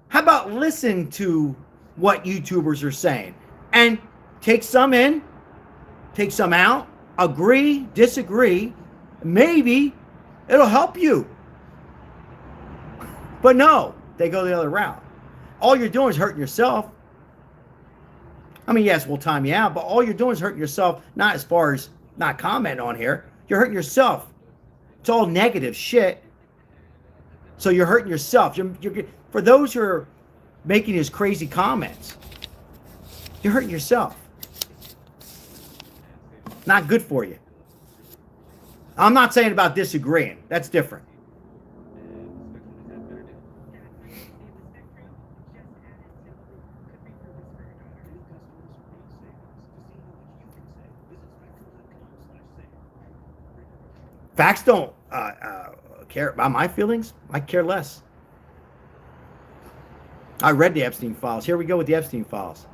how about listen to what YouTubers are saying and take some in, take some out, agree, disagree. Maybe it'll help you. But no, they go the other route. All you're doing is hurting yourself. I mean, yes, we'll time you out, but all you're doing is hurting yourself, not as far as not comment on here. You're hurting yourself. It's all negative shit. So you're hurting yourself. You're for those who are making these crazy comments, you're hurting yourself. Not good for you. I'm not saying about disagreeing. That's different. Facts don't care about my feelings. I care less. I read the Epstein files. Here we go with the Epstein files.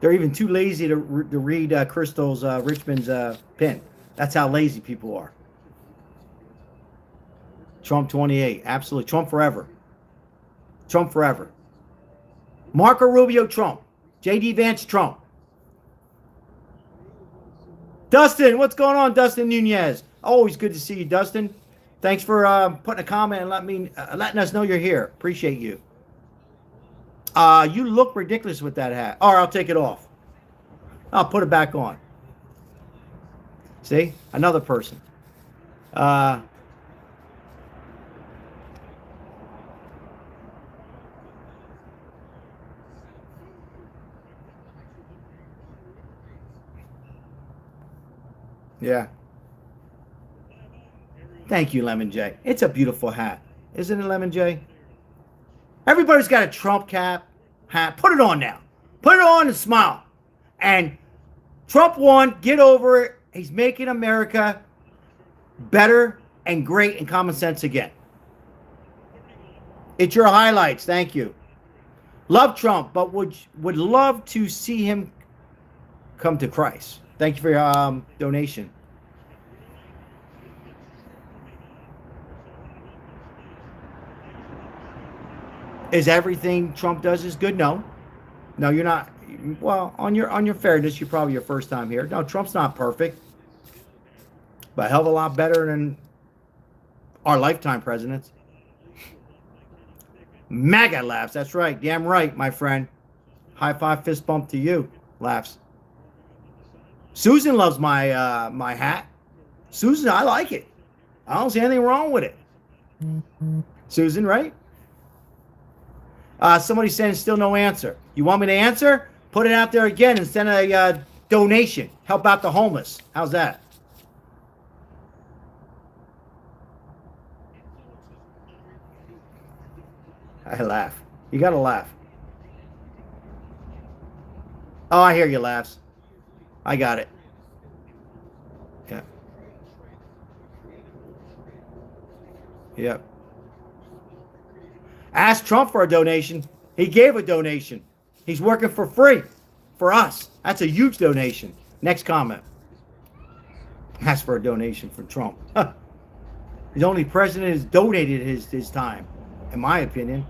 They're even too lazy to read Crystal's Richmond's pin. That's how lazy people are. Trump 28. Absolutely. Trump forever. Trump forever. Marco Rubio, Trump. J.D. Vance, Trump. Dustin, what's going on, Dustin Nunez? Always good to see you, Dustin. Thanks for putting a comment and letting us know you're here. Appreciate you. You look ridiculous with that hat. Or I'll take it off. I'll put it back on. See? Another person. Yeah. Thank you, Lemon J. It's a beautiful hat. Isn't it, Lemon J? Everybody's got a Trump hat. Put it on now. Put it on and smile. And Trump won. Get over it. He's making America better and great and common sense again. It's your highlights. Thank you. Love Trump, but would love to see him come to Christ. Thank you for your donation. Is everything Trump does is good? No. No, you're not. Well, on your fairness, you're probably your first time here. No, Trump's not perfect. But a hell of a lot better than our lifetime presidents. MAGA laughs. That's right. Damn right, my friend. High five, fist bump to you. Laughs. Susan loves my my hat. Susan, I like it. I don't see anything wrong with it. Susan, right? Somebody's saying still no answer. You want me to answer? Put it out there again and send a donation. Help out the homeless. How's that? I laugh. You got to laugh. Oh, I hear you laughs. I got it. Yeah. Yep. Ask Trump for a donation. He gave a donation. He's working for free for us. That's a huge donation. Next comment. Ask for a donation from Trump. He's the only president who's donated his time, in my opinion.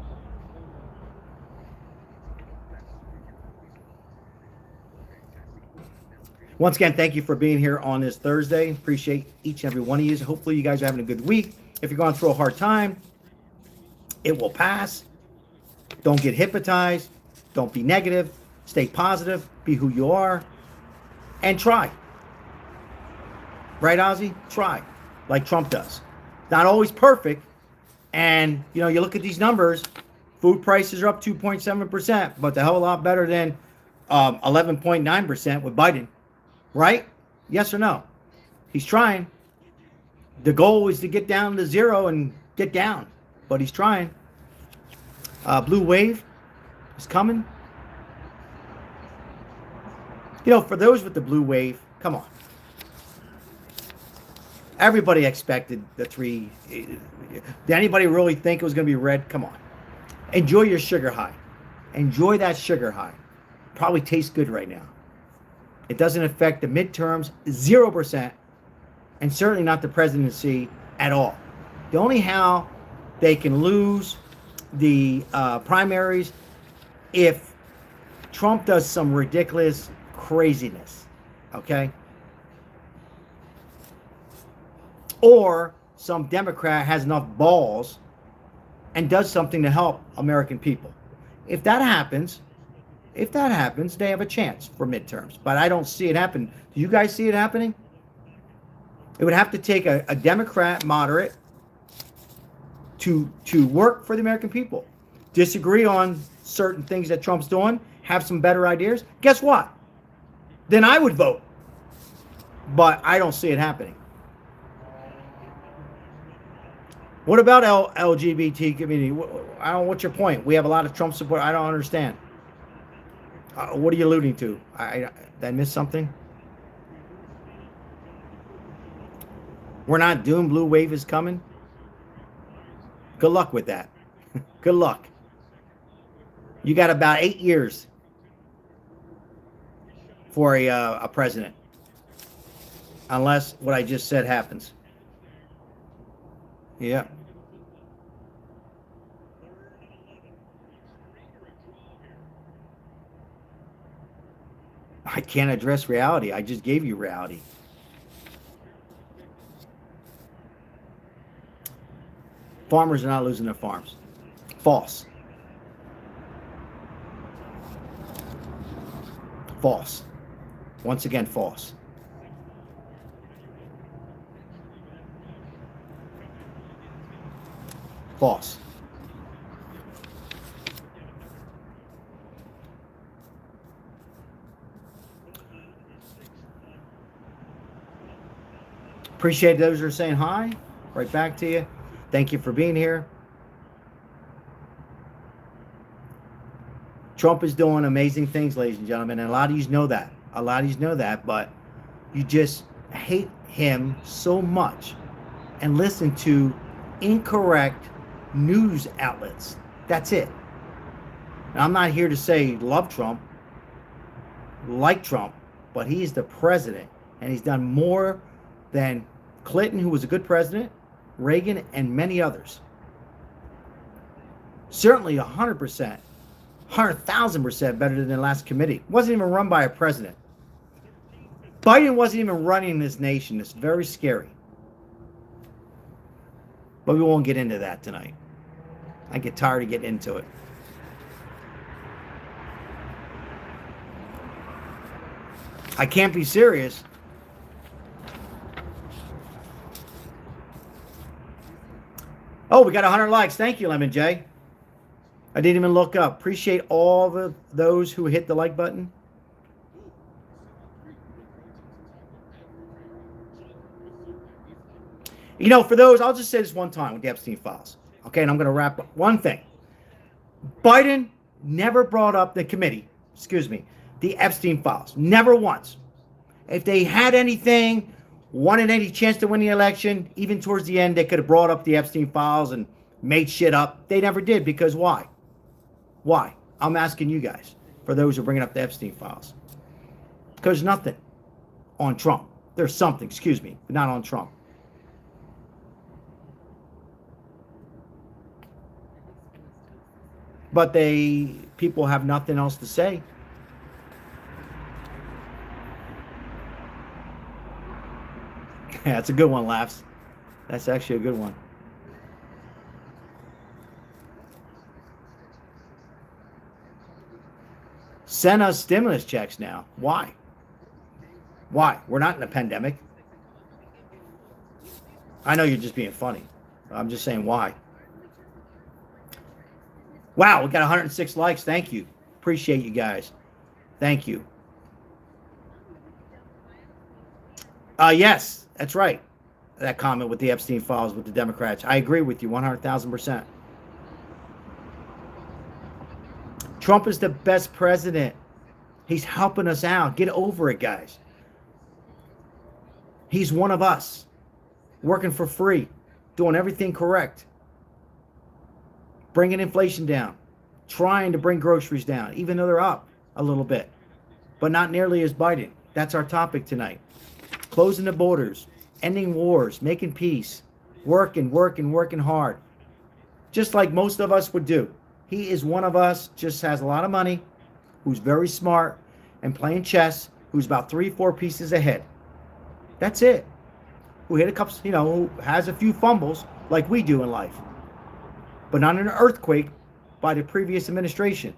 Once again, thank you for being here on this Thursday. Appreciate each and every one of you. Hopefully you guys are having a good week. If you're going through a hard time, it will pass. Don't get hypnotized. Don't be negative. Stay positive. Be who you are. And try. Right, Ozzy? Try. Like Trump does. Not always perfect. And, you know, you look at these numbers. Food prices are up 2.7%. But the hell of a lot better than 11.9% with Biden. Right? Yes or no? He's trying. The goal is to get down to zero and get down. But he's trying. Blue wave is coming. You know, for those with the blue wave, come on. Everybody expected the three. Did anybody really think it was going to be red? Come on. Enjoy your sugar high. Enjoy that sugar high. Probably tastes good right now. It doesn't affect the midterms, 0%, and certainly not the presidency at all. The only how they can lose the primaries if Trump does some ridiculous craziness, okay? Or some Democrat has enough balls and does something to help American people. If that happens, they have a chance for midterms. But I don't see it happen. Do you guys see it happening? It would have to take a Democrat moderate to work for the American people. Disagree on certain things that Trump's doing, have some better ideas. Guess what? Then I would vote. But I don't see it happening. What about LGBT community? I don't. What's your point? We have a lot of Trump support. I don't understand. What are you alluding to? Did I miss something? We're not doomed. Blue wave is coming. Good luck with that. Good luck. You got about 8 years for a president, unless what I just said happens. Yeah. I can't address reality. I just gave you reality. Farmers are not losing their farms. False. False. Once again, false. False. Appreciate those who are saying hi. Right back to you. Thank you for being here. Trump is doing amazing things, ladies and gentlemen, and a lot of you know that. A lot of you know that, but you just hate him so much and listen to incorrect news outlets. That's it. Now, I'm not here to say love Trump, like Trump, but he's the president, and he's done more than Clinton, who was a good president, Reagan, and many others. Certainly 100%, 100,000% better than the last committee. Wasn't even run by a president. Biden wasn't even running this nation. It's very scary. But we won't get into that tonight. I get tired of getting into it. I can't be serious. Oh, we got 100 likes. Thank you, Lemon J. I didn't even look up. Appreciate all those who hit the like button. You know, for those, I'll just say this one time with the Epstein files. Okay, and I'm going to wrap up. One thing. Biden never brought up the committee, the Epstein files. Never once. If they had anything, wanted any chance to win the election, even towards the end, they could have brought up the Epstein files and made shit up. They never did, because why? Why? I'm asking you guys, for those who are bringing up the Epstein files. Because nothing on Trump. There's something, but not on Trump. But people have nothing else to say. Yeah, that's a good one, Laughs. That's actually a good one. Send us stimulus checks now. Why? Why? We're not in a pandemic. I know you're just being funny. I'm just saying why. Wow, we got 106 likes. Thank you. Appreciate you guys. Thank you. Yes, that's right. That comment with the Epstein files with the Democrats. I agree with you 100,000%. Trump is the best president. He's helping us out. Get over it, guys. He's one of us. working for free, doing everything correct, bringing inflation down, trying to bring groceries down, even though they're up a little bit, but not nearly as biting. That's our topic tonight. Closing the borders, ending wars, making peace, working hard, just like most of us would do. He is one of us, just has a lot of money, who's very smart and playing chess, who's about 3-4 pieces ahead. That's it. Who hit a couple, who has a few fumbles like we do in life, but not an earthquake by the previous administration.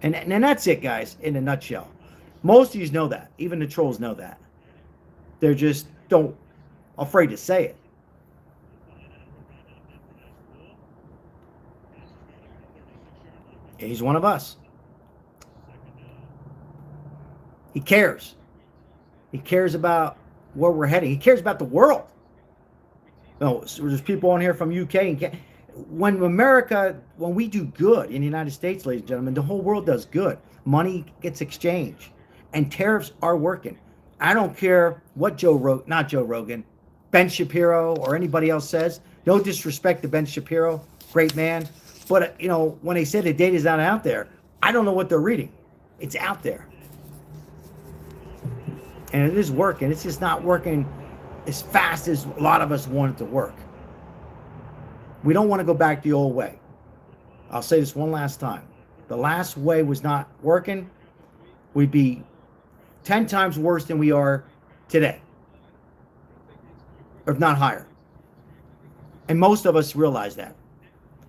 And that's it, guys, in a nutshell. Most of you know that. Even the trolls know that. They're just don't afraid to say it. He's one of us. He cares. He cares about where we're heading. He cares about the world. No, so there's people on here from UK and when we do good in the United States, ladies and gentlemen, the whole world does good. Money gets exchanged, and tariffs are working. I don't care what not Joe Rogan, Ben Shapiro or anybody else says. No disrespect to Ben Shapiro, great man. But, when they say the data's not out there, I don't know what they're reading. It's out there. And it is working. It's just not working as fast as a lot of us want it to work. We don't want to go back the old way. I'll say this one last time. The last way was not working. We'd be 10 times worse than we are today, if not higher. And most of us realize that.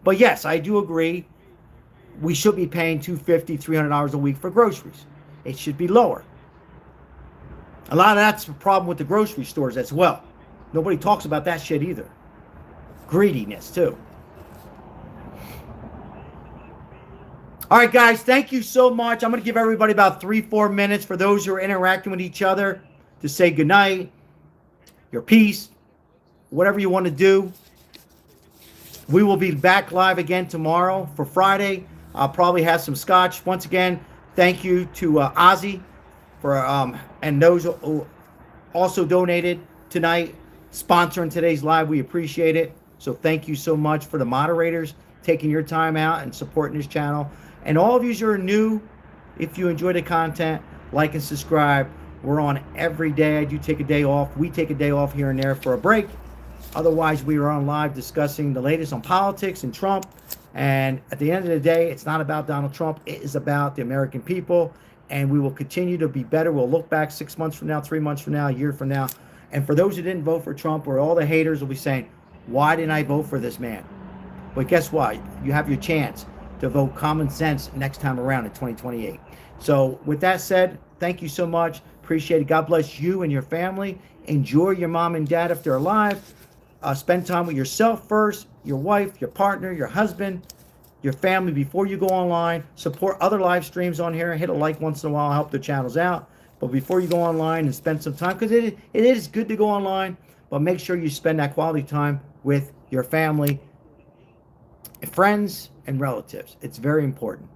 But yes, I do agree we should be paying $250, $300 a week for groceries. It should be lower. A lot of that's the problem with the grocery stores as well. Nobody talks about that shit either. Greediness too. All right, guys, thank you so much. I'm going to give everybody about 3-4 minutes for those who are interacting with each other to say goodnight, your peace, whatever you want to do. We will be back live again tomorrow for Friday. I'll probably have some scotch. Once again, thank you to Ozzy for and those who also donated tonight, sponsoring today's live. We appreciate it. So thank you so much for the moderators taking your time out and supporting this channel. And all of you who are new, if you enjoy the content, like and subscribe. We're on every day. I do take a day off. We take a day off here and there for a break. Otherwise, we are on live discussing the latest on politics and Trump. And at the end of the day, it's not about Donald Trump. It is about the American people. And we will continue to be better. We'll look back 6 months from now, 3 months from now, a year from now. And for those who didn't vote for Trump, or all the haters will be saying, why didn't I vote for this man? But guess what? You have your chance to vote common sense next time around in 2028. So with that said, thank you so much. Appreciate it. God bless you and your family. Enjoy your mom and dad if they're alive. Spend time with yourself first, your wife, your partner, your husband, your family before you go online. Support other live streams on here. Hit a like once in a while. Help the channels out. But before you go online and spend some time, because it is good to go online, but make sure you spend that quality time with your family, friends, and relatives. It's very important.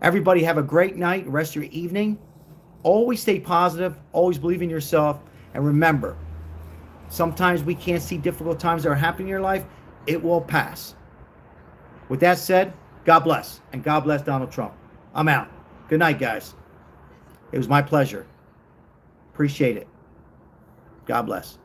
Everybody have a great night, rest of your evening. Always stay positive. Always believe in yourself. And remember, sometimes we can't see difficult times that are happening in your life. It will pass. With that said, God bless. And God bless Donald Trump. I'm out. Good night, guys. It was my pleasure. Appreciate it. God bless.